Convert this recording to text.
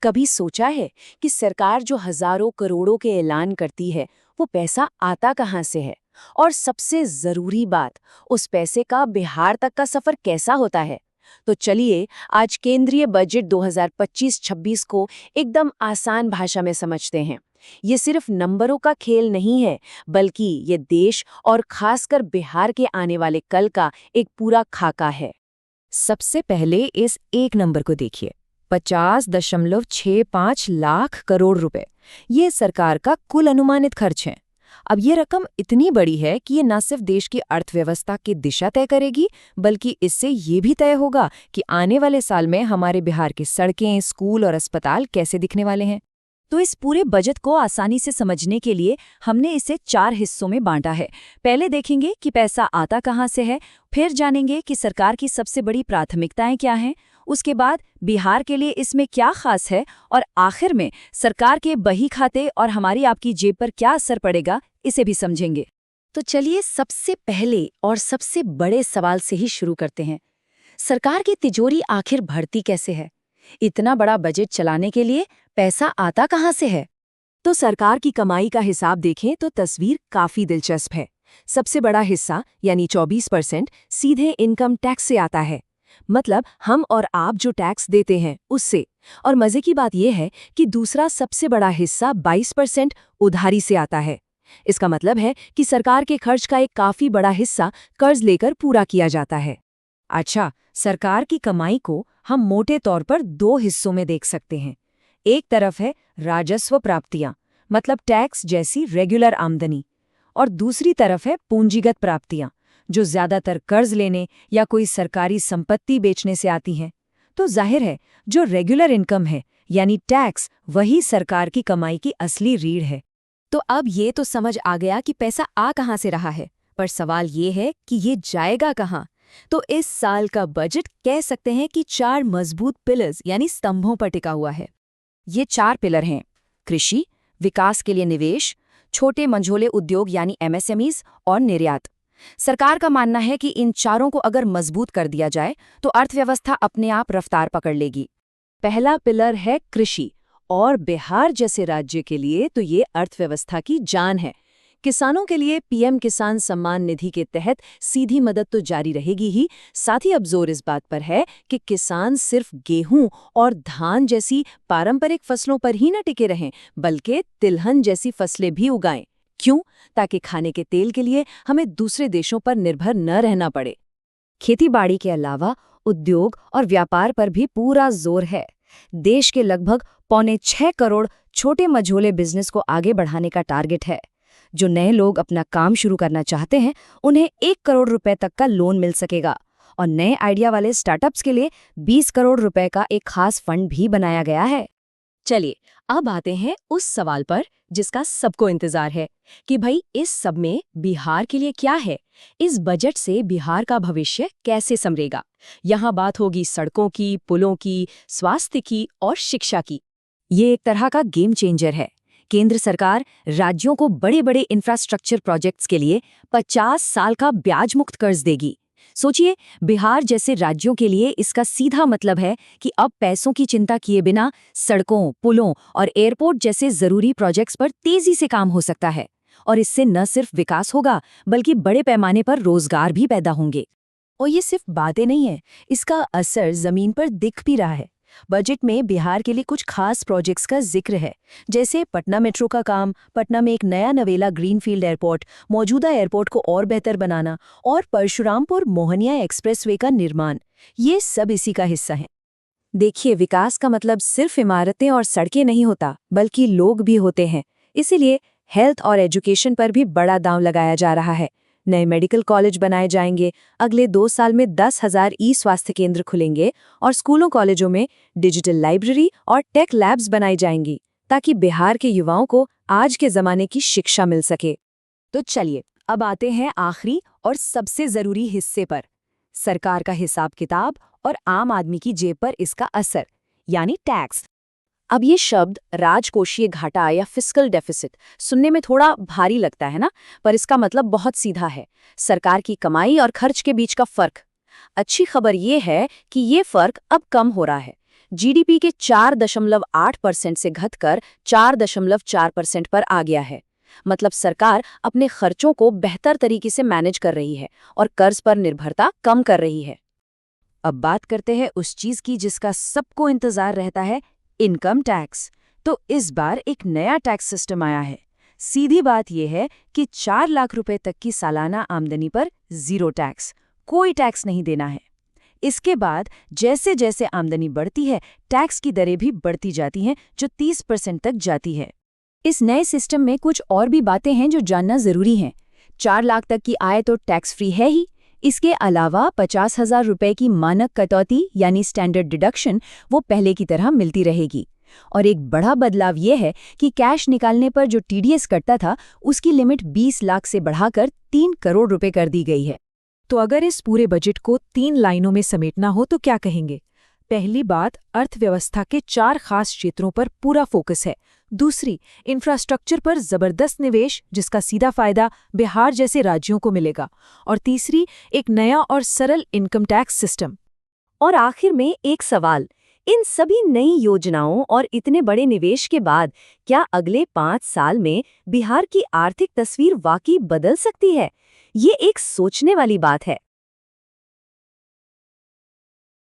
कभी सोचा है कि सरकार जो हजारों करोड़ों के ऐलान करती है, वो पैसा आता कहाँ से है? और सबसे जरूरी बात, उस पैसे का बिहार तक का सफर कैसा होता है? तो चलिए आज केंद्रीय बजट 2025-26 को एकदम आसान भाषा में समझते हैं। ये सिर्फ नंबरों का खेल नहीं है, बल्कि ये देश और खासकर बिहार के आने वाले कल का एक पूरा खाका है। सबसे पहले इस एक नंबर को देखिए, 50.65 लाख करोड़ रुपए। ये सरकार का कुल अनुमानित खर्च है। अब ये रकम इतनी बड़ी है कि ये न सिर्फ देश की अर्थव्यवस्था की दिशा तय करेगी, बल्कि इससे ये भी तय होगा कि आने वाले साल में हमारे बिहार की सड़कें, स्कूल और अस्पताल कैसे दिखने वाले हैं। तो इस पूरे बजट को आसानी से समझने के लिए हमने इसे 4 हिस्सों में बांटा है। पहले देखेंगे कि पैसा आता कहाँ से है, फिर जानेंगे कि सरकार की सबसे बड़ी प्राथमिकताएं क्या हैं, उसके बाद बिहार के लिए इसमें क्या खास है, और आखिर में सरकार के बही खाते और हमारी आपकी जेब पर क्या असर पड़ेगा, इसे भी समझेंगे। तो चलिए सबसे पहले और सबसे बड़े सवाल से ही शुरू करते हैं। सरकार की तिजोरी आखिर भरती कैसे है? इतना बड़ा बजट चलाने के लिए पैसा आता कहाँ से है? तो सरकार की कमाई का हिसाब देखें तो तस्वीर काफी दिलचस्प है। सबसे बड़ा हिस्सा यानी 24% सीधे इनकम टैक्स से आता है, मतलब हम और आप जो टैक्स देते हैं उससे। और मजे की बात यह है कि दूसरा सबसे बड़ा हिस्सा 22% उधारी से आता है। इसका मतलब है कि सरकार के खर्च का एक काफी बड़ा हिस्सा कर्ज लेकर पूरा किया जाता है। अच्छा, सरकार की कमाई को हम मोटे तौर पर 2 हिस्सों में देख सकते हैं। एक तरफ है राजस्व प्राप्तियां, मतलब टैक्स जैसी रेगुलर आमदनी, और दूसरी तरफ है पूंजीगत प्राप्तियां, जो ज्यादातर कर्ज लेने या कोई सरकारी संपत्ति बेचने से आती हैं। तो जाहिर है, जो रेगुलर इनकम है यानी टैक्स, वही सरकार की कमाई की असली रीढ़ है। तो अब ये तो समझ आ गया कि पैसा आ कहाँ से रहा है, पर सवाल ये है कि ये जाएगा कहाँ। तो इस साल का बजट कह सकते हैं कि 4 मजबूत पिलर्स यानी स्तंभों पर टिका हुआ है। ये 4 पिलर हैं: कृषि, विकास के लिए निवेश, छोटे मंझोले उद्योग यानी एमएसएमईज और निर्यात। सरकार का मानना है कि इन चारों को अगर मजबूत कर दिया जाए तो अर्थव्यवस्था अपने आप रफ्तार पकड़ लेगी। पहला पिलर है कृषि, और बिहार जैसे राज्य के लिए तो ये अर्थव्यवस्था की जान है। किसानों के लिए पीएम किसान सम्मान निधि के तहत सीधी मदद तो जारी रहेगी ही, साथ ही अब जोर इस बात पर है कि किसान सिर्फ गेहूं और धान जैसी पारंपरिक फसलों पर ही न टिके रहें, बल्कि तिलहन जैसी फसलें भी उगाएं। क्यों? ताकि खाने के तेल के लिए हमें दूसरे देशों पर निर्भर न रहना पड़े। खेतीबाड़ी के अलावा उद्योग और व्यापार पर भी पूरा जोर है। देश के लगभग 6.25 करोड़ छोटे मझोले बिजनेस को आगे बढ़ाने का टारगेट है। जो नए लोग अपना काम शुरू करना चाहते हैं, उन्हें 1 करोड़ रुपए तक का लोन मिल सकेगा, और नए आइडिया वाले स्टार्टअप्स के लिए 20 करोड़ रुपए का एक खास फंड भी बनाया गया है। चलिए अब आते हैं उस सवाल पर जिसका सबको इंतजार है कि भाई इस सब में बिहार के लिए क्या है? इस बजट से बिहार का भविष्य कैसे संवरेगा? यहाँ बात होगी सड़कों की, पुलों की, स्वास्थ्य की और शिक्षा की। ये एक तरह का गेम चेंजर है। केंद्र सरकार राज्यों को बड़े बड़े इंफ्रास्ट्रक्चर प्रोजेक्ट्स के लिए 50 साल का ब्याज मुक्त कर्ज देगी। सोचिए, बिहार जैसे राज्यों के लिए इसका सीधा मतलब है कि अब पैसों की चिंता किए बिना सड़कों, पुलों और एयरपोर्ट जैसे जरूरी प्रोजेक्ट्स पर तेजी से काम हो सकता है। और इससे न सिर्फ विकास होगा, बल्कि बड़े पैमाने पर रोजगार भी पैदा होंगे। और ये सिर्फ बातें नहीं है, इसका असर जमीन पर दिख भी रहा है। बजट में बिहार के लिए कुछ खास प्रोजेक्ट्स का जिक्र है, जैसे पटना मेट्रो का काम, पटना में एक नया नवेला ग्रीनफील्ड एयरपोर्ट, मौजूदा एयरपोर्ट को और बेहतर बनाना, और परशुरामपुर मोहनिया एक्सप्रेसवे का निर्माण। ये सब इसी का हिस्सा है। देखिए, विकास का मतलब सिर्फ इमारतें और सड़कें नहीं होता, बल्कि लोग भी होते हैं। इसीलिए हेल्थ और एजुकेशन पर भी बड़ा दांव लगाया जा रहा है। नए मेडिकल कॉलेज बनाए जाएंगे, अगले 2 साल में 10,000 ई-स्वास्थ्य केंद्र खुलेंगे, और स्कूलों कॉलेजों में डिजिटल लाइब्रेरी और टेक लैब्स बनाई जाएंगी, ताकि बिहार के युवाओं को आज के ज़माने की शिक्षा मिल सके। तो चलिए अब आते हैं आखिरी और सबसे ज़रूरी हिस्से पर, सरकार का हिसाब किताब और आम आदमी की जेब पर इसका असर, यानी टैक्स। अब ये शब्द राजकोषीय घाटा या फिस्कल डेफिसिट सुनने में थोड़ा भारी लगता है ना, पर इसका मतलब बहुत सीधा है, सरकार की कमाई और खर्च के बीच का फर्क। अच्छी खबर ये है कि ये फर्क अब कम हो रहा है। जीडीपी के 4.8% से घटकर 4.4% पर आ गया है। मतलब सरकार अपने खर्चों को बेहतर तरीके से मैनेज कर रही है और कर्ज पर निर्भरता कम कर रही है। अब बात करते हैं उस चीज की जिसका सबको इंतजार रहता है, इनकम टैक्स। तो इस बार एक नया टैक्स सिस्टम आया है। सीधी बात यह है कि 4 लाख रुपए तक की सालाना आमदनी पर 0 टैक्स, कोई टैक्स नहीं देना है। इसके बाद जैसे जैसे आमदनी बढ़ती है, टैक्स की दरें भी बढ़ती जाती हैं, जो 30% तक जाती है। इस नए सिस्टम में कुछ और भी बातें हैं जो जानना जरूरी हैं। 4 लाख तक की आय तो टैक्स फ्री है ही। इसके अलावा 50,000 रुपए की मानक कटौती यानी स्टैंडर्ड डिडक्शन वो पहले की तरह मिलती रहेगी। और एक बड़ा बदलाव ये है कि कैश निकालने पर जो टीडीएस कटता था, उसकी लिमिट 20 लाख से बढ़ाकर 3 करोड़ रुपए कर दी गई है। तो अगर इस पूरे बजट को 3 लाइनों में समेटना हो तो क्या कहेंगे? पहली बात, अर्थव्यवस्था के 4 खास क्षेत्रों पर पूरा फोकस है। दूसरी, इंफ्रास्ट्रक्चर पर जबरदस्त निवेश जिसका सीधा फायदा बिहार जैसे राज्यों को मिलेगा। और तीसरी, एक नया और सरल इनकम टैक्स सिस्टम। और आखिर में एक सवाल, इन सभी नई योजनाओं और इतने बड़े निवेश के बाद क्या अगले 5 साल में बिहार की आर्थिक तस्वीर वाकई बदल सकती है? ये एक सोचने वाली बात है।